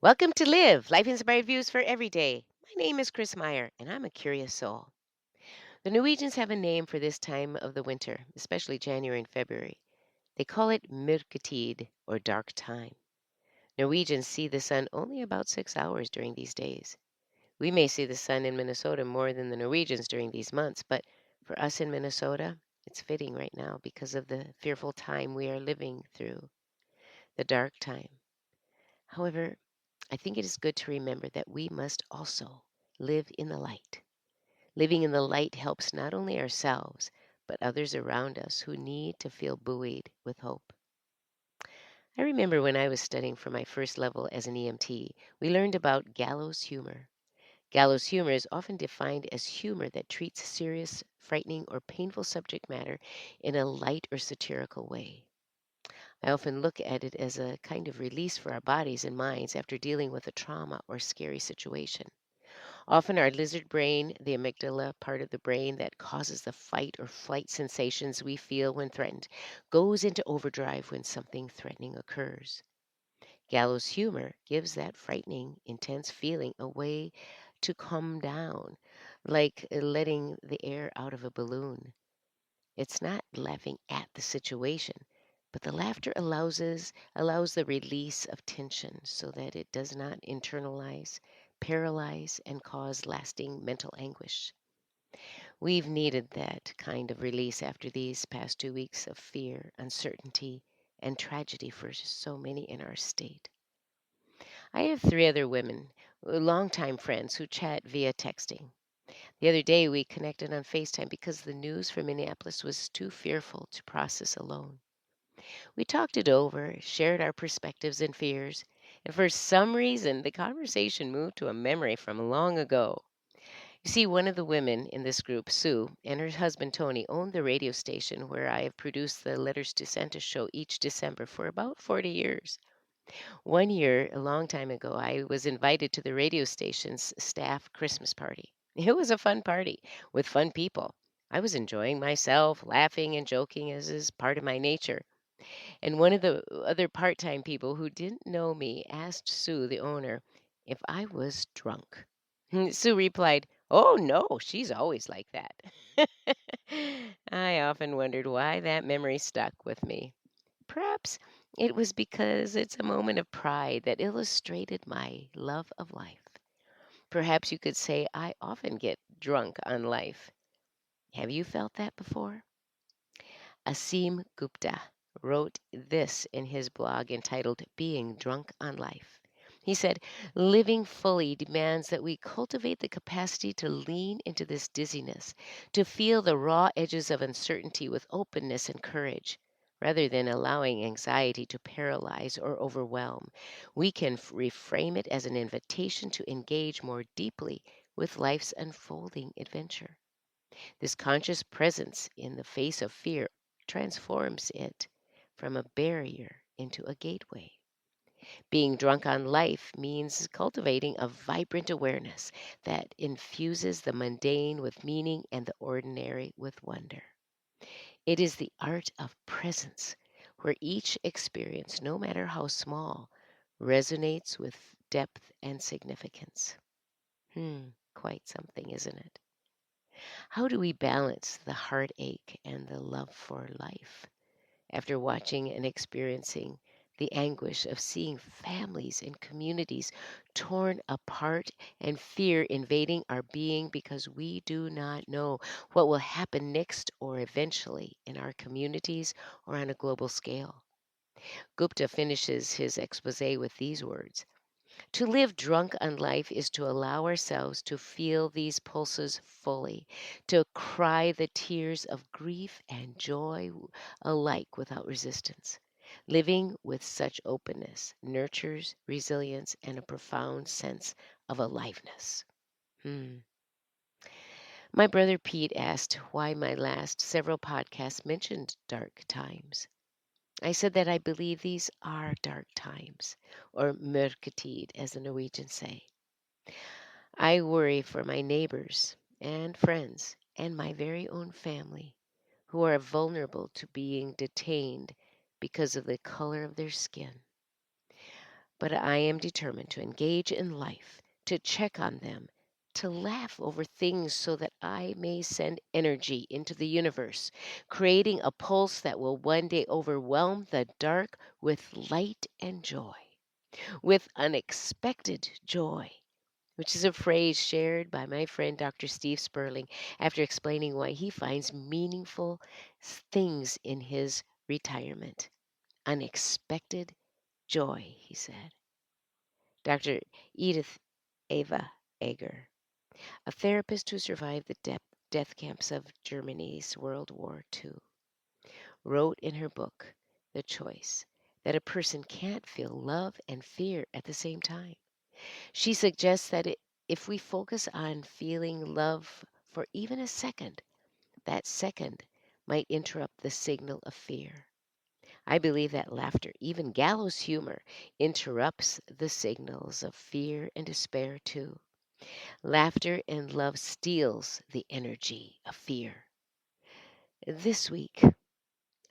Welcome to Live, Life Inspired Views for Every Day. My name is Chris Meyer, and I'm a curious soul. The Norwegians have a name for this time of the winter, especially January and February. They call it mørketid, or dark time. Norwegians see the sun only about 6 hours during these days. We may see the sun in Minnesota more than the Norwegians during these months, but for us in Minnesota, it's fitting right now because of the fearful time we are living through, the dark time. However, I think it is good to remember that we must also live in the light. Living in the light helps not only ourselves, but others around us who need to feel buoyed with hope. I remember when I was studying for my first level as an EMT, we learned about gallows humor. Gallows humor is often defined as humor that treats serious, frightening, or painful subject matter in a light or satirical way. I often look at it as a kind of release for our bodies and minds after dealing with a trauma or scary situation. Often, our lizard brain, the amygdala part of the brain that causes the fight or flight sensations we feel when threatened, goes into overdrive when something threatening occurs. Gallows humor gives that frightening, intense feeling a way to calm down, like letting the air out of a balloon. It's not laughing at the situation, but the laughter allows the release of tension so that it does not internalize, paralyze, and cause lasting mental anguish. We've needed that kind of release after these past 2 weeks of fear, uncertainty, and tragedy for so many in our state. I have three other women, longtime friends, who chat via texting. The other day, we connected on FaceTime because the news from Minneapolis was too fearful to process alone. We talked it over, shared our perspectives and fears, and for some reason, the conversation moved to a memory from long ago. You see, one of the women in this group, Sue, and her husband Tony owned the radio station where I have produced the Letters to Santa show each December for about 40 years. One year, a long time ago, I was invited to the radio station's staff Christmas party. It was a fun party with fun people. I was enjoying myself, laughing and joking as is part of my nature. And one of the other part time people who didn't know me asked Sue, the owner, if I was drunk. Sue replied, "Oh, no, she's always like that." I often wondered why that memory stuck with me. Perhaps it was because it's a moment of pride that illustrated my love of life. Perhaps you could say I often get drunk on life. Have you felt that before? Asim Gupta wrote this in his blog entitled Being Drunk on Life. He said, "Living fully demands that we cultivate the capacity to lean into this dizziness, to feel the raw edges of uncertainty with openness and courage. Rather than allowing anxiety to paralyze or overwhelm, we can reframe it as an invitation to engage more deeply with life's unfolding adventure. This conscious presence in the face of fear transforms it from a barrier into a gateway. Being drunk on life means cultivating a vibrant awareness that infuses the mundane with meaning and the ordinary with wonder. It is the art of presence, where each experience, no matter how small, resonates with depth and significance. Quite something, isn't it? How do we balance the heartache and the love for life after watching and experiencing the anguish of seeing families and communities torn apart and fear invading our being because we do not know what will happen next or eventually in our communities or on a global scale? Gupta finishes his expose with these words: "To live drunk on life is to allow ourselves to feel these pulses fully, to cry the tears of grief and joy alike without resistance. Living with such openness nurtures resilience and a profound sense of aliveness." Hmm. My brother Pete asked why my last several podcasts mentioned dark times. I said that I believe these are dark times, or mørketid, as the Norwegians say. I worry for my neighbors and friends and my very own family who are vulnerable to being detained because of the color of their skin. but I am determined to engage in life, to check on them, to laugh over things so that I may send energy into the universe, creating a pulse that will one day overwhelm the dark with light and joy, with unexpected joy, which is a phrase shared by my friend Dr. Steve Sperling after explaining why he finds meaningful things in his retirement. Unexpected joy, he said. Dr. Edith Eva Eger, a therapist who survived the death camps of Germany's World War II, wrote in her book, The Choice, that a person can't feel love and fear at the same time. She suggests that if we focus on feeling love for even a second, that second might interrupt the signal of fear. I believe that laughter, even gallows humor, interrupts the signals of fear and despair too. Laughter and love steals the energy of fear. This week,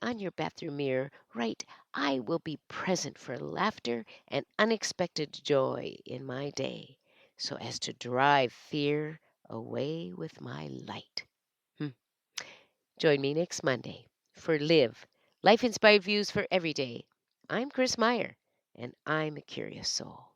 on your bathroom mirror, write, I will be present for laughter and unexpected joy in my day, so as to drive fear away with my light. Hmm. Join me next Monday for Live, Life Inspired Views for Every Day. I'm Chris Meyer, and I'm a curious soul.